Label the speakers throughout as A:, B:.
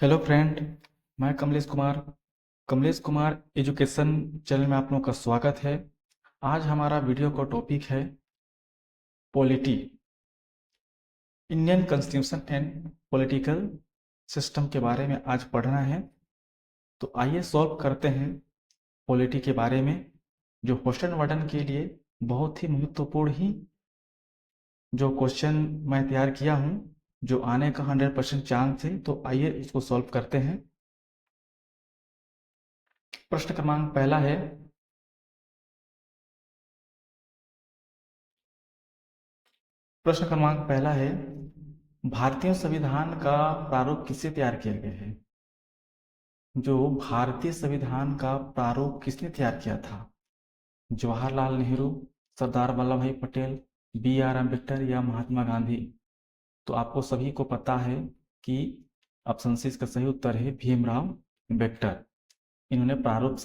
A: Hello friend. मैं Kamlesh Kumar education channel में आप लोगों का स्वागत है। आज हमारा वीडियो का टॉपिक है polity, Indian constitution and political system के बारे में आज पढ़ना है। तो आइए सॉल्व करते हैं पॉलिटी के बारे में, जो क्वेश्चन वर्डन के लिए बहुत ही महत्वपूर्ण ही जो क्वेश्चन मैं तैयार किया हूँ, जो आने का 100% चांस है। तो आइए इसको सॉल्व करते हैं। प्रश्न क्रमांक पहला है, भारतीय संविधान का प्रारूप किससे तैयार किया गया है? जो भारतीय संविधान का प्रारूप किसने तैयार किया था? जवाहरलाल नेहरू, सरदार वल्लभ भाई पटेल, बी आर अम्बेडकर या महात्मा गांधी? तो आपको सभी को पता है कि ऑप्शन सी इसका सही उत्तर है भीमराव अम्बेडकर। इन्होंने प्रारूप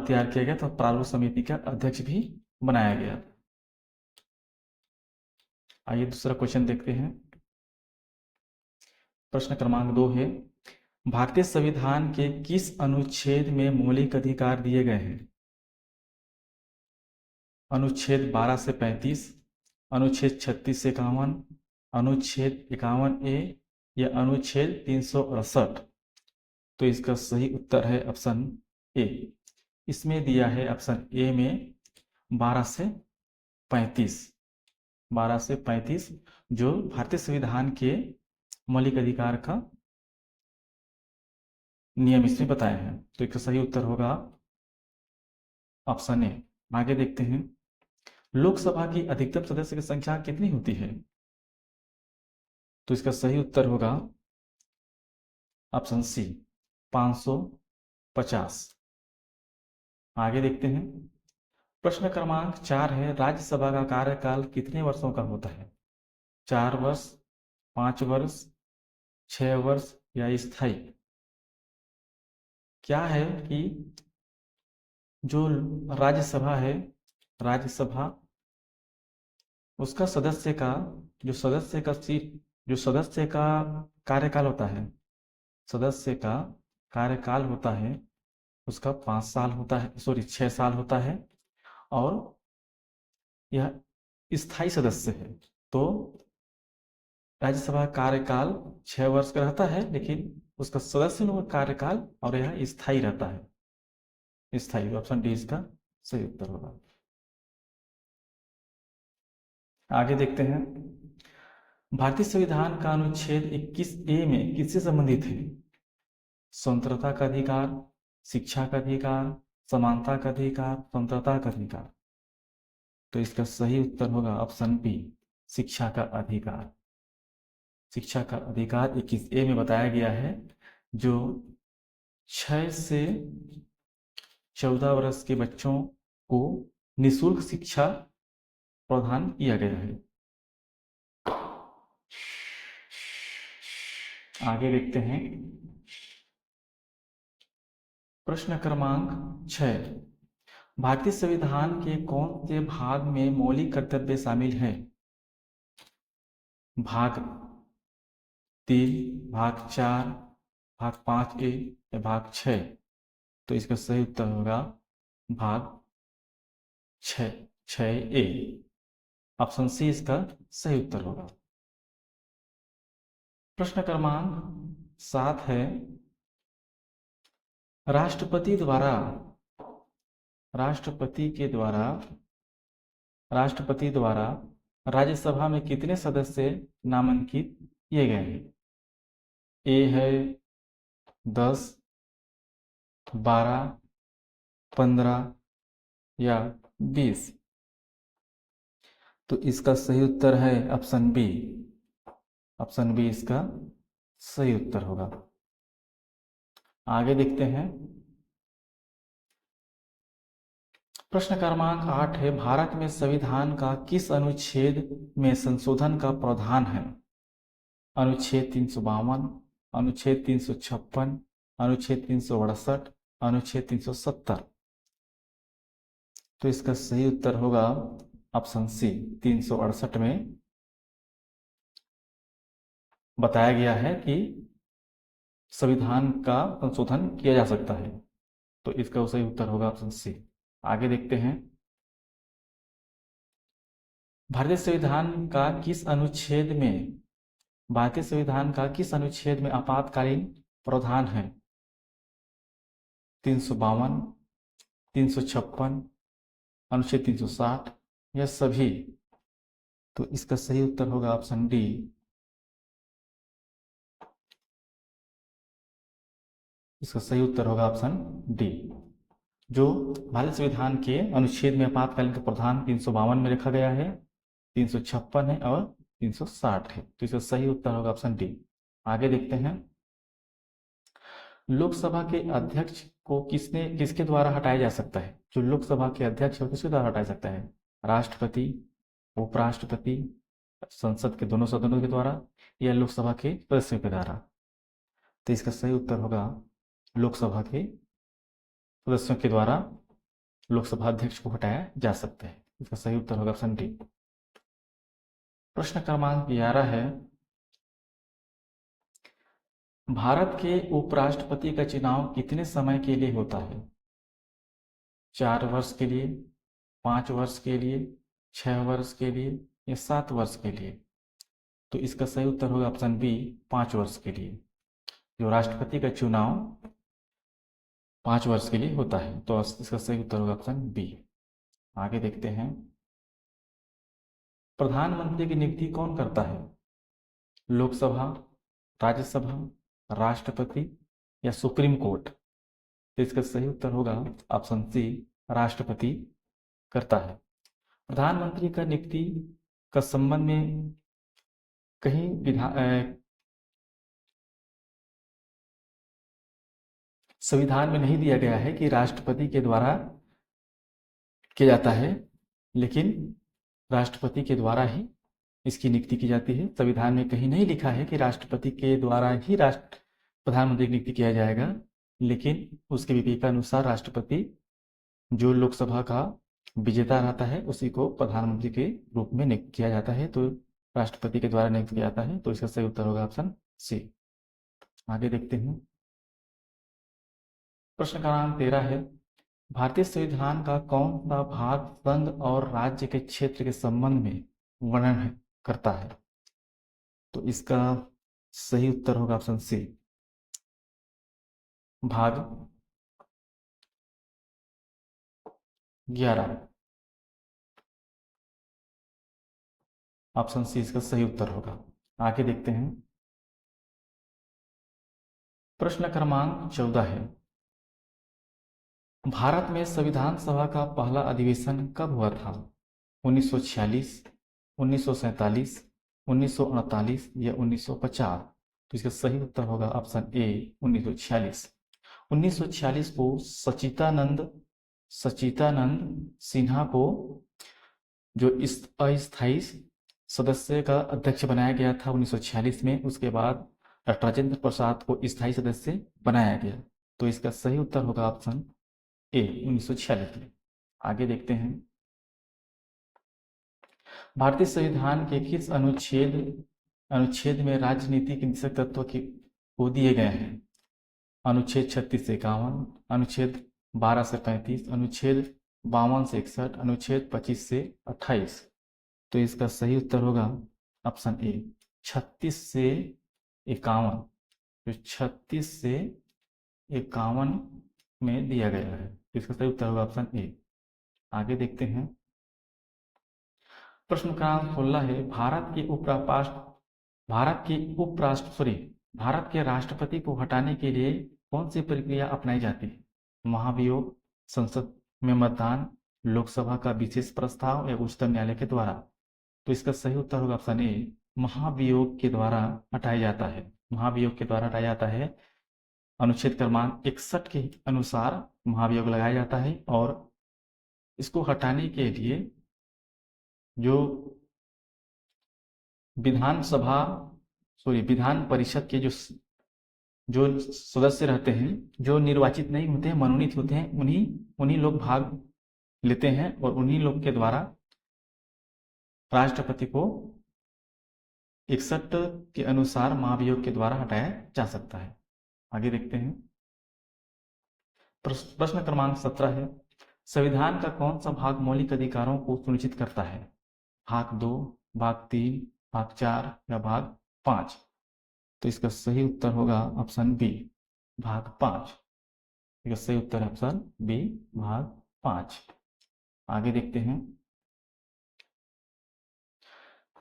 A: तैयार किया गया, तो प्रारूप समिति का अध्यक्ष भी बनाया गया। आइए दूसरा क्वेश्चन देखते हैं। प्रश्न क्रमांक 2 है, भारतीय संविधान के किस अनुच्छेद में मौलिक अधिकार दिए गए हैं? अनुच्छेद 12 से 35, अनुच्छेद 36 से 51, अनुच्छेद 51A या अनुच्छेद 368? तो इसका सही उत्तर है ऑप्शन ए। इसमें दिया है ऑप्शन ए में 12 से 35। 12 से 35 जो भारतीय संविधान के मौलिक अधिकार का नियम इसमें बताए हैं। तो इसका सही उत्तर होगा ऑप्शन ए। आगे देखते हैं, लोकसभा की अधिकतम सदस्य की संख्या कितनी होती है? तो इसका सही उत्तर होगा ऑप्शन सी 550। आगे देखते हैं, प्रश्न क्रमांक 4 है, राज्यसभा का कार्यकाल कितने वर्षों का होता है? 4 वर्ष, 5 वर्ष, 6 वर्ष या स्थायी? क्या है कि जो राज्यसभा है, राज्यसभा उसका सदस्य का जो सदस्य का कार्यकाल होता है, सदस्य का कार्यकाल होता है उसका 5 साल होता है, सॉरी 6 साल होता है। और यह स्थायी सदस्य है। तो राज्यसभा का कार्यकाल 6 वर्ष का रहता है, लेकिन उसका सदस्य लोगों का कार्यकाल और यह स्थायी रहता है। स्थायी, ऑप्शन डी इसका सही उत्तर होगा। आगे देखते हैं, भारतीय संविधान का अनुच्छेद 21A में किससे संबंधित है? स्वतंत्रता का अधिकार, शिक्षा का अधिकार, समानता का अधिकार, स्वतंत्रता का अधिकार? तो इसका सही उत्तर होगा ऑप्शन बी, शिक्षा का अधिकार। शिक्षा का अधिकार 21A में बताया गया है, जो 6 से 14 वर्ष के बच्चों को निःशुल्क शिक्षा प्रदान किया गया है। आगे देखते हैं, प्रश्न क्रमांक 6, भारतीय संविधान के कौन से भाग में मौलिक कर्तव्य शामिल है? भाग 3, भाग 4, भाग 5A या भाग 6? तो इसका सही उत्तर होगा भाग 6A। ऑप्शन सी इसका सही उत्तर होगा। प्रश्न क्रमांक 7 है, राष्ट्रपति द्वारा राष्ट्रपति के द्वारा राष्ट्रपति द्वारा राज्यसभा में कितने सदस्य नामांकित किए गए हैं? ए है 10, 12, 15 या 20? तो इसका सही उत्तर है ऑप्शन बी। ऑप्शन बी इसका सही उत्तर होगा। आगे देखते हैं, प्रश्न क्रमांक 8 है, भारत में संविधान का किस अनुच्छेद में संशोधन का प्रावधान है? अनुच्छेद 352, अनुच्छेद 356, अनुच्छेद 368, अनुच्छेद 370? तो इसका सही उत्तर होगा ऑप्शन सी 368 में बताया गया है कि संविधान का संशोधन किया जा सकता है। तो इसका सही उत्तर होगा ऑप्शन सी। आगे देखते हैं, भारतीय संविधान का किस अनुच्छेद में भारतीय संविधान का किस अनुच्छेद में आपातकालीन प्रावधान है? 352, 356, अनुच्छेद 360 या सभी? तो इसका सही उत्तर होगा ऑप्शन डी। इसका सही उत्तर होगा ऑप्शन डी। जो भारतीय संविधान के अनुच्छेद में आपातकालीन का प्रावधान 352 में रखा गया है, 356 है और 360 है। तो इसका सही उत्तर होगा ऑप्शन डी। आगे देखते हैं, लोकसभा के अध्यक्ष को किसके द्वारा हटाया जा सकता है? जो लोकसभा के अध्यक्ष है किसके द्वारा हटाया सकता है? राष्ट्रपति, उपराष्ट्रपति, संसद के दोनों सदनों के द्वारा या लोकसभा के सदस्यों के द्वारा? तो इसका सही उत्तर होगा लोकसभा के सदस्यों के द्वारा लोकसभा अध्यक्ष को हटाया जा सकता है। इसका सही उत्तर होगा ऑप्शन डी। प्रश्न क्रमांक 11 है, भारत के उपराष्ट्रपति का चुनाव कितने समय के लिए होता है? 4 वर्ष के लिए, 5 वर्ष के लिए, 6 वर्ष के लिए या 7 वर्ष के लिए? तो इसका सही उत्तर होगा ऑप्शन बी, 5 वर्ष के लिए। जो राष्ट्रपति का चुनाव 5 वर्ष के लिए होता है। तो इसका सही उत्तर होगा ऑप्शन बी। आगे देखते हैं, प्रधानमंत्री की नियुक्ति कौन करता है? लोकसभा, राज्यसभा, राष्ट्रपति या सुप्रीम कोर्ट? तो इसका सही उत्तर होगा ऑप्शन सी, राष्ट्रपति करता है। प्रधानमंत्री का नियुक्ति का संबंध में कहीं संविधान में नहीं दिया गया है कि राष्ट्रपति के द्वारा किया जाता है, लेकिन राष्ट्रपति के द्वारा ही इसकी नियुक्ति की जाती है। संविधान में कहीं नहीं लिखा है कि राष्ट्रपति के द्वारा ही प्रधानमंत्री की नियुक्ति किया जाएगा, लेकिन उसके विवेकानुसार राष्ट्रपति जो लोकसभा का विजेता रहता है उसी को प्रधानमंत्री के रूप में नियुक्त किया जाता है। तो राष्ट्रपति के द्वारा नियुक्त किया जाता है। तो इसका सही उत्तर होगा ऑप्शन सी। आगे देखते हैं, प्रश्न क्रमांक 13 है, भारतीय संविधान का कौन सा भाग संघ और राज्य के क्षेत्र के संबंध में वर्णन करता है? तो इसका सही उत्तर होगा ऑप्शन सी, भाग 11। ऑप्शन सी इसका सही उत्तर होगा। आगे देखते हैं, प्रश्न क्रमांक 14 है, भारत में संविधान सभा का पहला अधिवेशन कब हुआ था? 1946, 1947, 1948 या 1950? तो इसका सही उत्तर होगा ऑप्शन ए, 1946। 1946 को सचिदानंद सिन्हा को जो इस अस्थायी सदस्य का अध्यक्ष बनाया गया था 1946 में। उसके बाद डॉक्टर राजेंद्र प्रसाद को स्थायी सदस्य बनाया गया। तो इसका सही उत्तर होगा ऑप्शन ए, 1946 में। आगे देखते हैं, भारतीय संविधान के किस अनुच्छेद में राजनीतिक निषेध तत्व को दिए गए हैं? अनुच्छेद 36 से 51, अनुच्छेद 12 से 35, अनुच्छेद 52 से 61, अनुच्छेद 25 से 28? तो इसका सही उत्तर होगा ऑप्शन ए, 36 से 51। जो 36 से 51 में दिया गया है। इसका सही उत्तर होगा ऑप्शन ए। आगे देखते हैं, प्रश्न क्रमांक 16 है, भारत के राष्ट्रपति को हटाने के लिए कौन सी प्रक्रिया अपनाई जाती है? महाभियोग, संसद में मतदान, लोकसभा का विशेष प्रस्ताव या उच्चतम न्यायालय के द्वारा? तो इसका सही उत्तर होगा ऑप्शन ए, महाभियोग के द्वारा हटाया जाता है। महाभियोग के द्वारा हटाया जाता है। अनुच्छेद क्रमांक 61 के अनुसार महाभियोग लगाया जाता है और इसको हटाने के लिए जो विधान परिषद के जो सदस्य रहते हैं, जो निर्वाचित नहीं होते हैं, मनोनीत होते हैं, उन्हीं लोग भाग लेते हैं और उन्हीं लोग के द्वारा राष्ट्रपति को 61 के अनुसार महाभियोग के द्वारा हटाया जा सकता है। आगे देखते हैं। प्रश्न क्रमांक 17 है, संविधान का कौन सा भाग मौलिक अधिकारों को सुनिश्चित करता है? भाग 2, भाग 3, भाग 4 या भाग 5? तो इसका सही उत्तर होगा ऑप्शन बी, भाग 5। इसका सही उत्तर है ऑप्शन बी, भाग 5। आगे देखते हैं।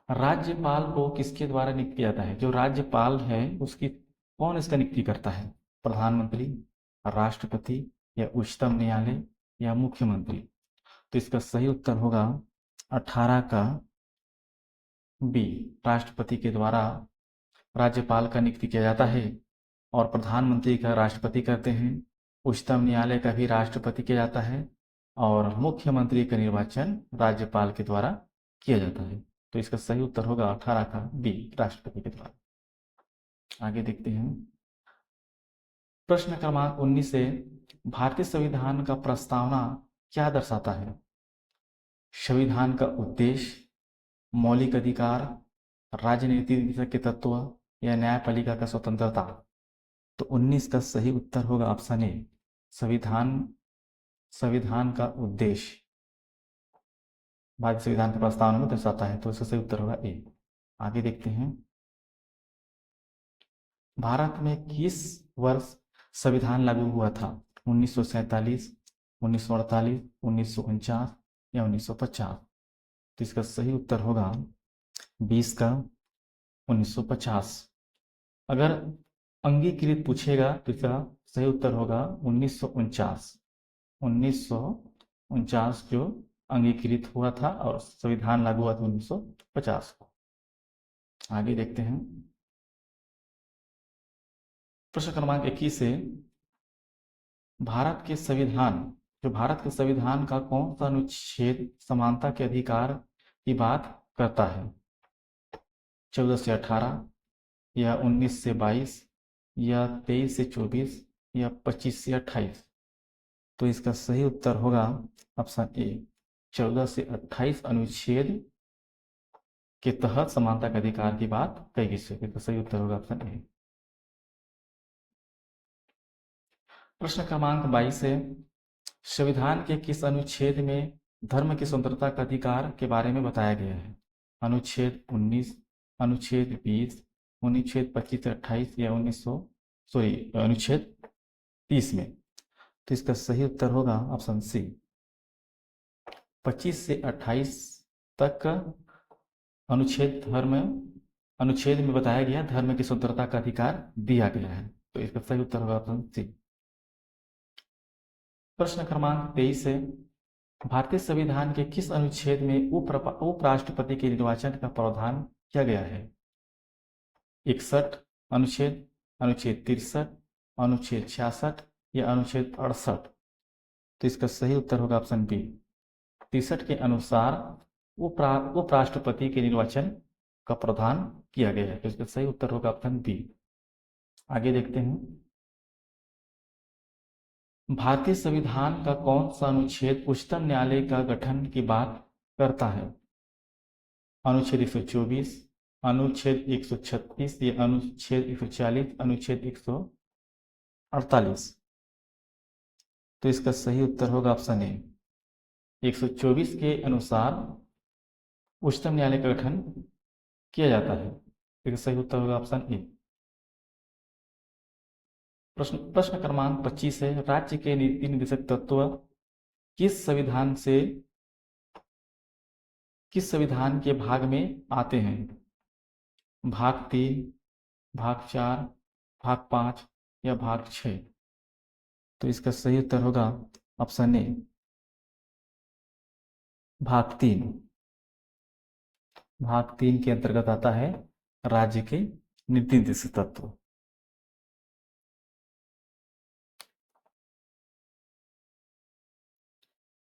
A: राज्यपाल को किसके द्वारा नियुक्त किया जाता है? जो राज्यपाल है उसकी कौन इसका नियुक्ति करता है? प्रधानमंत्री, राष्ट्रपति या उच्चतम न्यायालय या मुख्यमंत्री? तो इसका सही उत्तर होगा 18 का बी, राष्ट्रपति के द्वारा राज्यपाल का नियुक्ति किया जाता है और प्रधानमंत्री का राष्ट्रपति करते हैं, उच्चतम न्यायालय का भी राष्ट्रपति किया जाता है और मुख्यमंत्री का निर्वाचन राज्यपाल के द्वारा किया जाता है। तो इसका सही उत्तर होगा 18 का बी, राष्ट्रपति के द्वारा। आगे देखते हैं। प्रश्न क्रमांक 19 से, भारतीय संविधान का प्रस्तावना क्या दर्शाता है? संविधान का उद्देश्य, मौलिक अधिकार, राजनीति के तत्व या न्यायपालिका का स्वतंत्रता? तो 19 का सही उत्तर होगा ऑप्शन ए, संविधान का उद्देश्य भारतीय संविधान के प्रस्तावना में दर्शाता है। तो इसका सही उत्तर होगा ए। आगे देखते हैं। भारत में किस वर्ष संविधान लागू हुआ था? 1947, 1948, 1949 या 1950? तो इसका सही उत्तर होगा 20 का 1950। अगर अंगीकृत पूछेगा तो इसका सही उत्तर होगा 1949। 1949 जो अंगीकृत हुआ था और संविधान लागू हुआ था 1950 को। आगे देखते हैं। प्रश्न क्रमांक 21 से, भारत के संविधान का कौन सा अनुच्छेद समानता के अधिकार की बात करता है? 14 से 18 या 19 से 22 या 23 से 24 या 25 से 28? तो इसका सही उत्तर होगा ऑप्शन ए, 14 से 28 अनुच्छेद के तहत समानता के अधिकार की बात कही गई है। तो सही उत्तर होगा ऑप्शन ए। प्रश्न क्रमांक 22 है, संविधान के किस अनुच्छेद में धर्म की स्वतंत्रता का अधिकार के बारे में बताया गया है? अनुच्छेद 19, अनुच्छेद 20, अनुच्छेद 25 से 28 या अनुच्छेद 30 में? तो इसका सही उत्तर होगा ऑप्शन सी, 25 से 28 तक अनुच्छेद में बताया गया धर्म की स्वतंत्रता का अधिकार दिया गया है। तो इसका सही उत्तर होगा ऑप्शन सी। प्रश्न क्रमांक 23 है, भारतीय संविधान के किस अनुच्छेद में उपराष्ट्रपति के निर्वाचन का प्रावधान किया गया है? 61 अनुच्छेद, अनुच्छेद 63, अनुच्छेद 66 या अनुच्छेद 68? तो इसका सही उत्तर होगा ऑप्शन बी, 63 के अनुसार उपराष्ट्रपति के निर्वाचन का प्रावधान किया गया है। तो इसका सही उत्तर होगा ऑप्शन बी। आगे देखते हैं। भारतीय संविधान का कौन सा अनुच्छेद उच्चतम न्यायालय का गठन की बात करता है? अनुच्छेद 124, अनुच्छेद 136 या अनुच्छेद 140, अनुच्छेद 148? तो इसका सही उत्तर होगा ऑप्शन ए, 124 के अनुसार उच्चतम न्यायालय का गठन किया जाता है। इसका सही उत्तर होगा ऑप्शन ए। प्रश्न क्रमांक 25 है, राज्य के नीति निर्देशक तत्व किस संविधान के भाग में आते हैं? भाग 3, भाग 4, भाग 5 या भाग 6? तो इसका सही उत्तर होगा ऑप्शन ए, भाग 3। भाग 3 के अंतर्गत आता है राज्य के नीति निर्देशक तत्व।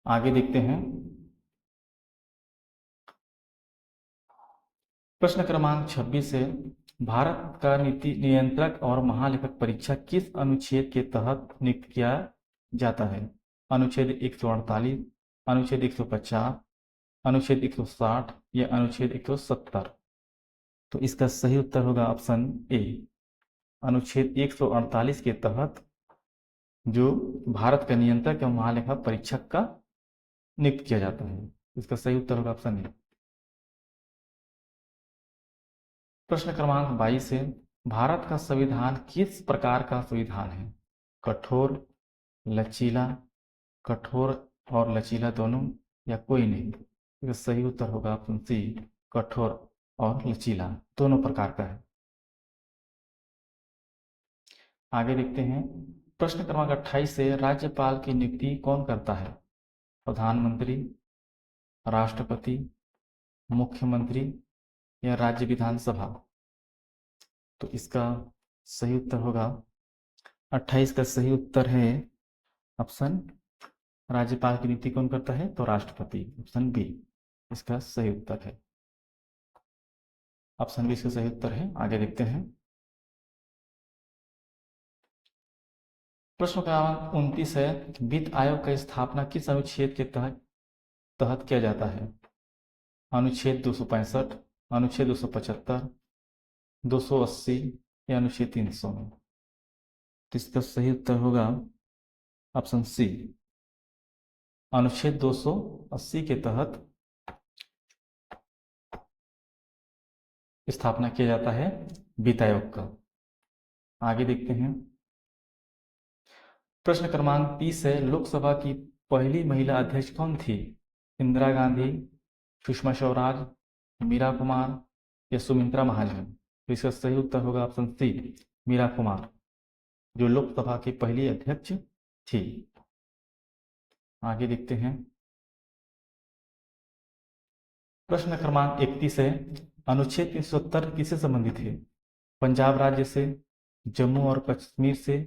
A: आगे देखते हैं। प्रश्न क्रमांक 26 है, भारत का नीति नियंत्रक और महालेखक परीक्षक किस अनुच्छेद के तहत नियुक्त किया जाता है? अनुच्छेद 148, अनुच्छेद 150, अनुच्छेद 160 या अनुच्छेद 170? तो इसका सही उत्तर होगा ऑप्शन ए। अनुच्छेद 148 के तहत जो भारत का नियंत्रक एवं महालेखा परीक्षक का नियुक्त किया जाता है। इसका सही उत्तर होगा ऑप्शन ए। प्रश्न क्रमांक 22 है, भारत का संविधान किस प्रकार का संविधान है? कठोर, लचीला, कठोर और लचीला दोनों, या कोई नहीं? इसका सही उत्तर होगा ऑप्शन सी, कठोर और लचीला दोनों प्रकार का है। आगे देखते हैं, प्रश्न क्रमांक 28 से राज्यपाल की नियुक्ति कौन करता है? प्रधानमंत्री, राष्ट्रपति, मुख्यमंत्री या राज्य विधानसभा? तो इसका सही उत्तर होगा 28 का सही उत्तर है ऑप्शन, राज्यपाल की नियुक्ति कौन करता है? तो राष्ट्रपति, ऑप्शन बी इसका सही उत्तर है। ऑप्शन बी इसका सही उत्तर है। आगे देखते हैं, प्रश्न क्रमांक 29 है, वित्त आयोग का स्थापना किस अनुच्छेद के तहत किया जाता है? अनुच्छेद 265, अनुच्छेद 275, 280 या अनुच्छेद 300 में? तो इसका सही उत्तर होगा ऑप्शन सी, अनुच्छेद 280 के तहत स्थापना किया जाता है वित्त आयोग का। आगे देखते हैं, प्रश्न क्रमांक 30 है, लोकसभा की पहली महिला अध्यक्ष कौन थी? इंदिरा गांधी, सुषमा स्वराज, मीरा कुमार या सुमित्रा महाजन? तो इसका सही उत्तर होगा ऑप्शन सी, मीरा कुमार, जो लोकसभा की पहली अध्यक्ष थी। आगे देखते हैं, प्रश्न क्रमांक 31 है, अनुच्छेद 370 किससे संबंधित है? पंजाब राज्य से, जम्मू और कश्मीर से,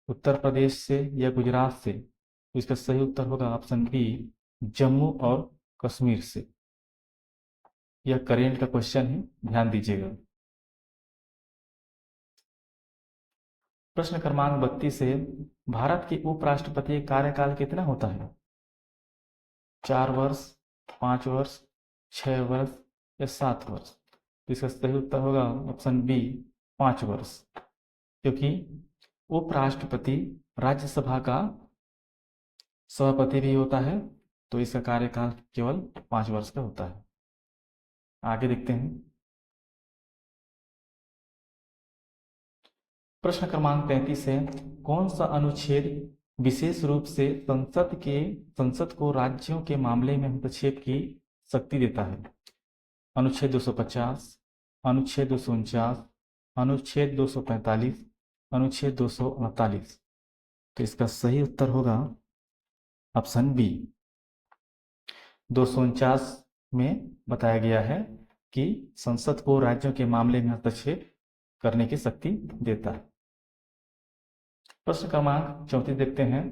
A: उत्तर प्रदेश से या गुजरात से? तो इसका सही उत्तर होगा ऑप्शन बी, जम्मू और कश्मीर से। यह करेंट का क्वेश्चन है, ध्यान दीजिएगा। प्रश्न क्रमांक 32 है, भारत के उपराष्ट्रपति का कार्यकाल कितना होता है? 4 वर्ष, 5 वर्ष, 6 वर्ष या 7 वर्ष? तो इसका सही उत्तर होगा ऑप्शन बी, 5 वर्ष, क्योंकि उपराष्ट्रपति राज्यसभा का सभापति भी होता है, तो इसका कार्यकाल केवल 5 वर्ष का होता है। आगे देखते हैं, प्रश्न क्रमांक 33 है, कौन सा अनुच्छेद विशेष रूप से संसद को राज्यों के मामले में हस्तक्षेप की शक्ति देता है? अनुच्छेद 250, अनुच्छेद 249, अनुच्छेद 245, अनुच्छेद 248? तो इसका सही उत्तर होगा ऑप्शन बी, 249 में बताया गया है कि संसद को राज्यों के मामले में हस्तक्षेप करने की शक्ति देता है। प्रश्न क्रमांक 34 देखते हैं,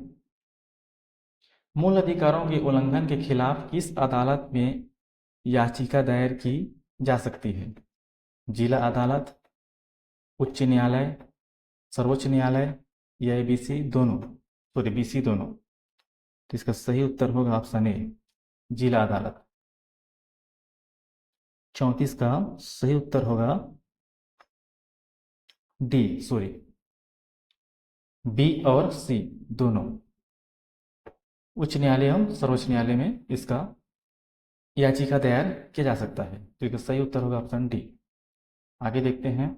A: मूल अधिकारों के उल्लंघन के खिलाफ किस अदालत में याचिका दायर की जा सकती है? जिला अदालत, उच्च न्यायालय, सर्वोच्च न्यायालय या एबीसी दोनों? सॉरी, बीसी दोनों। तो इसका सही उत्तर होगा ऑप्शन ए, जिला अदालत। 34 का सही उत्तर होगा डी, सॉरी, बी और सी दोनों, उच्च न्यायालय एवं सर्वोच्च न्यायालय में इसका याचिका दायर किया जा सकता है। तो इसका सही उत्तर होगा ऑप्शन डी। आगे देखते हैं,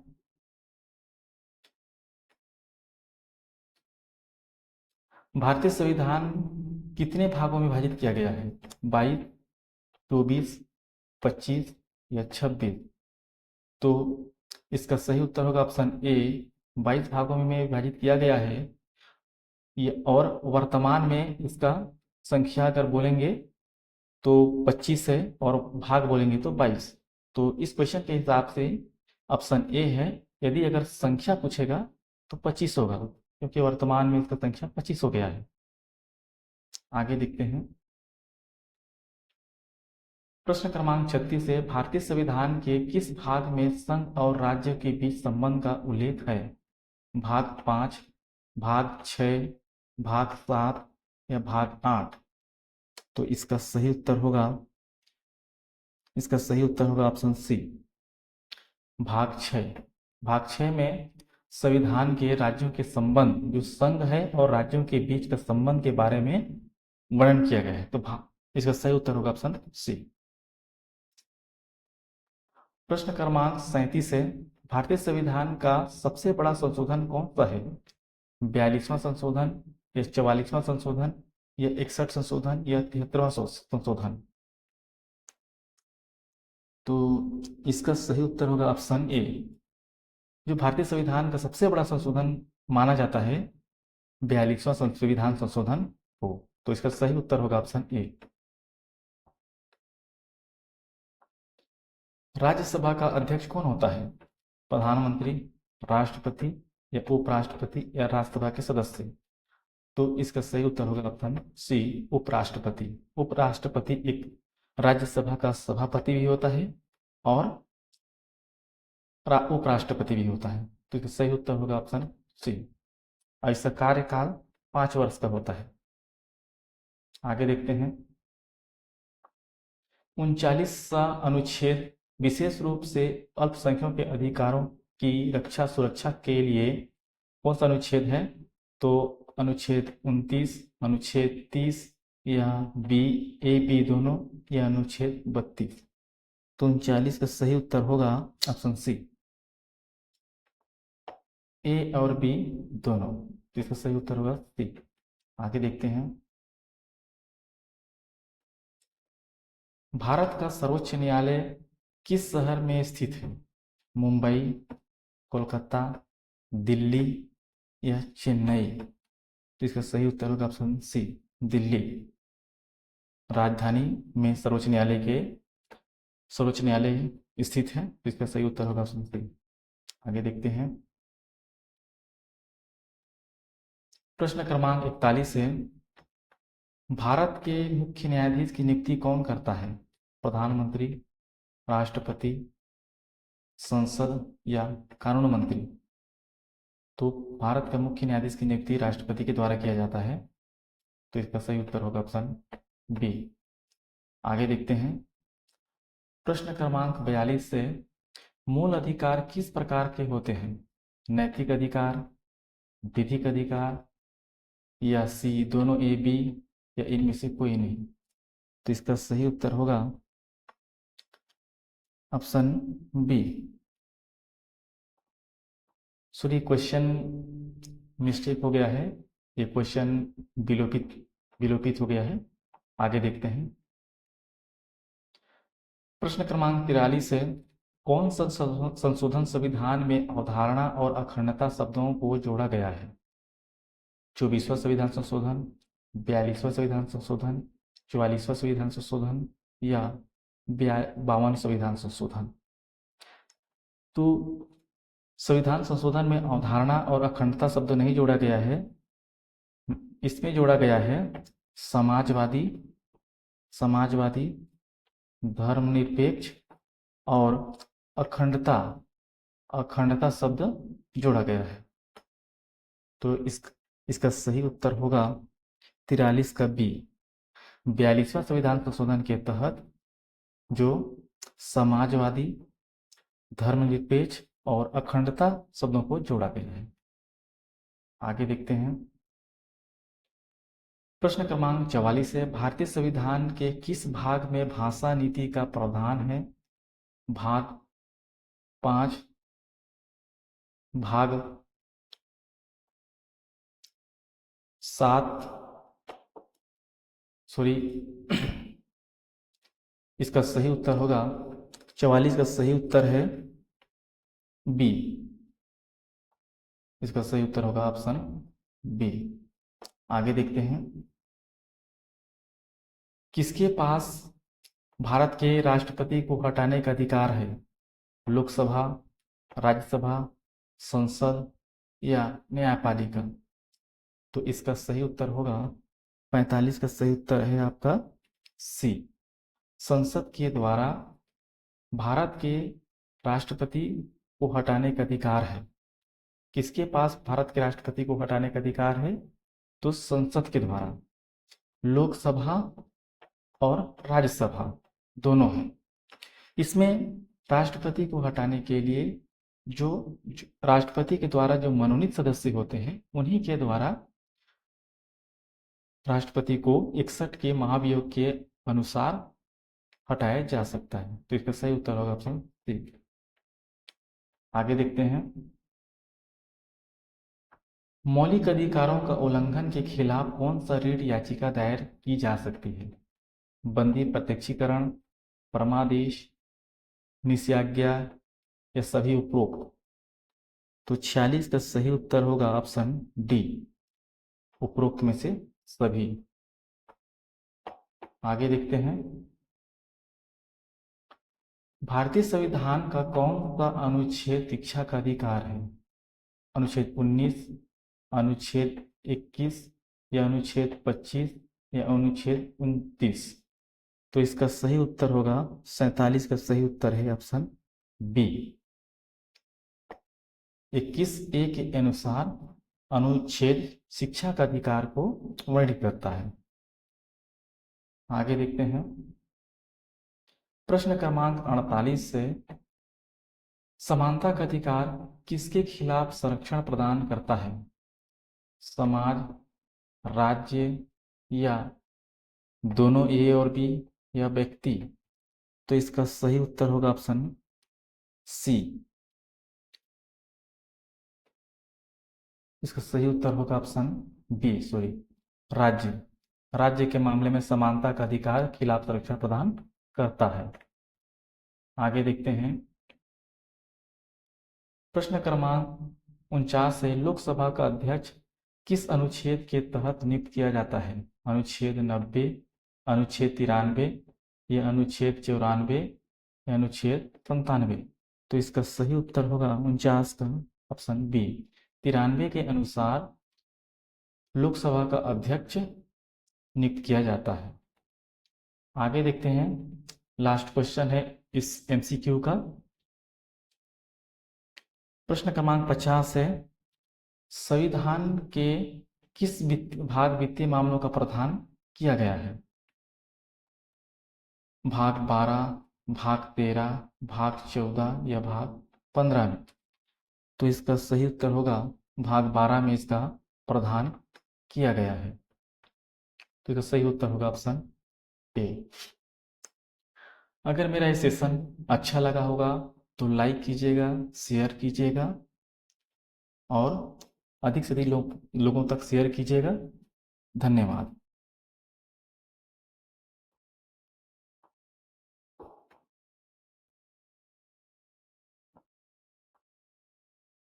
A: भारतीय संविधान कितने भागों में विभाजित किया गया है? 22, 24, 25 या 26? तो इसका सही उत्तर होगा ऑप्शन ए, 22 भागों में विभाजित किया गया है। ये और वर्तमान में इसका संख्या अगर बोलेंगे तो 25 है और भाग बोलेंगे तो 22। तो इस क्वेश्चन के हिसाब से ऑप्शन ए है। यदि अगर संख्या पूछेगा तो 25 होगा, क्योंकि वर्तमान में इसका संख्या 25 हो गया है। आगे देखते हैं, प्रश्न क्रमांक 36 है, भारतीय संविधान के किस भाग में संघ और राज्य के बीच संबंध का उल्लेख है? भाग 5, भाग 6, भाग 7 या भाग 8? तो इसका सही उत्तर होगा ऑप्शन सी, भाग 6 में संविधान के राज्यों के संबंध, जो संघ है और राज्यों के बीच का संबंध के बारे में वर्णन किया गया है। तो इसका सही उत्तर होगा ऑप्शन सी। प्रश्न क्रमांक 37 है, भारतीय संविधान का सबसे बड़ा संशोधन कौन सा है? 42वां संशोधन या 44वां संशोधन या 61 संशोधन या 73वां संशोधन? तो इसका सही उत्तर होगा ऑप्शन ए। जो भारतीय संविधान का सबसे बड़ा संशोधन माना जाता है 42वां संविधान संशोधन हो। तो इसका सही उत्तर होगा ऑप्शन ए। राज्यसभा का अध्यक्ष कौन होता है? प्रधानमंत्री, राष्ट्रपति या उपराष्ट्रपति या राज्यसभा के सदस्य? तो इसका सही उत्तर होगा ऑप्शन सी, उपराष्ट्रपति। उपराष्ट्रपति एक राज्यसभा का सभापति भी होता है और उपराष्ट्रपति भी होता है। तो इसका सही उत्तर होगा ऑप्शन सी। और इसका कार्यकाल 5 वर्ष का होता है। आगे देखते हैं, 39वां अनुच्छेद विशेष रूप से अल्पसंख्यकों के अधिकारों की रक्षा सुरक्षा के लिए कौन सा अनुच्छेद है? तो अनुच्छेद 29, अनुच्छेद 30 या बी, ए बी दोनों, या अनुच्छेद 32? तो 39 का सही उत्तर होगा ऑप्शन सी, ए और बी दोनों। तो इसका सही उत्तर होगा सी। आगे देखते हैं, भारत का सर्वोच्च न्यायालय किस शहर में स्थित है? मुंबई, कोलकाता, दिल्ली या चेन्नई? तो इसका सही उत्तर होगा ऑप्शन सी, दिल्ली। राजधानी में सर्वोच्च न्यायालय स्थित है। तो इसका सही उत्तर होगा ऑप्शन सी। आगे देखते हैं, प्रश्न क्रमांक 41 है, भारत के मुख्य न्यायाधीश की नियुक्ति कौन करता है? प्रधानमंत्री, राष्ट्रपति, संसद या कानून मंत्री? तो भारत का मुख्य न्यायाधीश की नियुक्ति राष्ट्रपति के द्वारा किया जाता है। तो इसका सही उत्तर होगा ऑप्शन बी। आगे देखते हैं, प्रश्न क्रमांक 42 से, मूल अधिकार किस प्रकार के होते हैं? नैतिक अधिकार, विधिक अधिकार या सी दोनों, ए बी या इनमें से कोई नहीं? तो इसका सही उत्तर होगा option B. Sorry, question mistake हो गया है, ये क्वेश्चन विलोपित हो गया है। आगे देखते हैं, प्रश्न क्रमांक 43 है, कौन सा संशोधन संविधान में अवधारणा और अखंडता शब्दों को जोड़ा गया है? 24वां संविधान संशोधन, 42वां संविधान संशोधन, 44वां संविधान संशोधन या 52वां संविधान संशोधन? तो संविधान संशोधन में अवधारणा और अखंडता शब्द नहीं जोड़ा गया है, इसमें जोड़ा गया है समाजवादी, धर्मनिरपेक्ष और अखंडता शब्द जोड़ा गया है। तो इसका सही उत्तर होगा 43 का बी। 42वां संविधान संशोधन के तहत जो समाजवादी, धर्मनिरपेक्ष और अखंडता शब्दों को जोड़ा गया है। आगे देखते हैं, प्रश्न क्रमांक 44 है, भारतीय संविधान के किस भाग में भाषा नीति का प्रावधान है? भाग 5, भाग 7, सॉरी इसका सही उत्तर होगा 44 का सही उत्तर है बी। इसका सही उत्तर होगा ऑप्शन बी। आगे देखते हैं, किसके पास भारत के राष्ट्रपति को हटाने का अधिकार है? लोकसभा, राज्यसभा, संसद या न्यायपालिका? तो इसका सही उत्तर होगा 45 का सही उत्तर है आपका सी। संसद के द्वारा भारत के राष्ट्रपति को हटाने का अधिकार है। किसके पास भारत के राष्ट्रपति को हटाने का अधिकार है? तो संसद के द्वारा। लोकसभा और राज्यसभा दोनों हैं। इसमें राष्ट्रपति को हटाने के लिए जो राष्ट्रपति के द्वारा जो मनोनीत सदस्य होते हैं उन्हीं के द्वारा राष्ट्रपति को 61 के महाभियोग के अनुसार हटाया जा सकता है। तो इसका सही उत्तर होगा ऑप्शन सी। आगे देखते हैं, मौलिक अधिकारों का उल्लंघन के खिलाफ कौन सा रीट याचिका दायर की जा सकती है? बंदी प्रत्यक्षीकरण, परमादेश, निषेधाज्ञा या सभी उपरोक्त। तो 46 का सही उत्तर होगा ऑप्शन डी, उपरोक्त में से सभी। आगे देखते हैं, भारतीय संविधान का कौन सा अनुच्छेद शिक्षा का अधिकार है? अनुच्छेद 19, अनुच्छेद 21 या अनुच्छेद 25 या अनुच्छेद 29। तो इसका सही उत्तर होगा 47 का सही उत्तर है ऑप्शन बी। 21A के अनुसार अनुच्छेद शिक्षा का अधिकार को वर्णित करता है। आगे देखते हैं, प्रश्न क्रमांक 48 से समानता का अधिकार किसके खिलाफ संरक्षण प्रदान करता है? समाज, राज्य या दोनों ए और बी या व्यक्ति? तो इसका सही उत्तर होगा ऑप्शन सी। इसका सही उत्तर होगा ऑप्शन बी, सॉरी, राज्य। राज्य के मामले में समानता का अधिकार खिलाफ संरक्षण प्रदान करता है। आगे देखते हैं, प्रश्न क्रमांक 49 से लोकसभा का अध्यक्ष किस अनुच्छेद के तहत नियुक्त किया जाता है? अनुच्छेद 90, अनुच्छेद 93 या अनुच्छेद 94 या अनुच्छेद 97? तो इसका सही उत्तर होगा 49 का ऑप्शन बी, 93 के अनुसार लोकसभा का अध्यक्ष नियुक्त किया जाता है। आगे देखते हैं, लास्ट क्वेश्चन है इस एमसीक्यू का। प्रश्न क्रमांक 50 है, संविधान के किस भाग वित्तीय मामलों का प्रावधान किया गया है? भाग 12, भाग 13, भाग 14 या भाग 15 में? तो इसका सही उत्तर होगा भाग 12 में इसका प्रावधान किया गया है। तो इसका सही उत्तर होगा ऑप्शन ए। अगर मेरा ये सेशन अच्छा लगा होगा तो लाइक कीजिएगा, शेयर कीजिएगा और अधिक से अधिक लोगों तक शेयर कीजिएगा। धन्यवाद।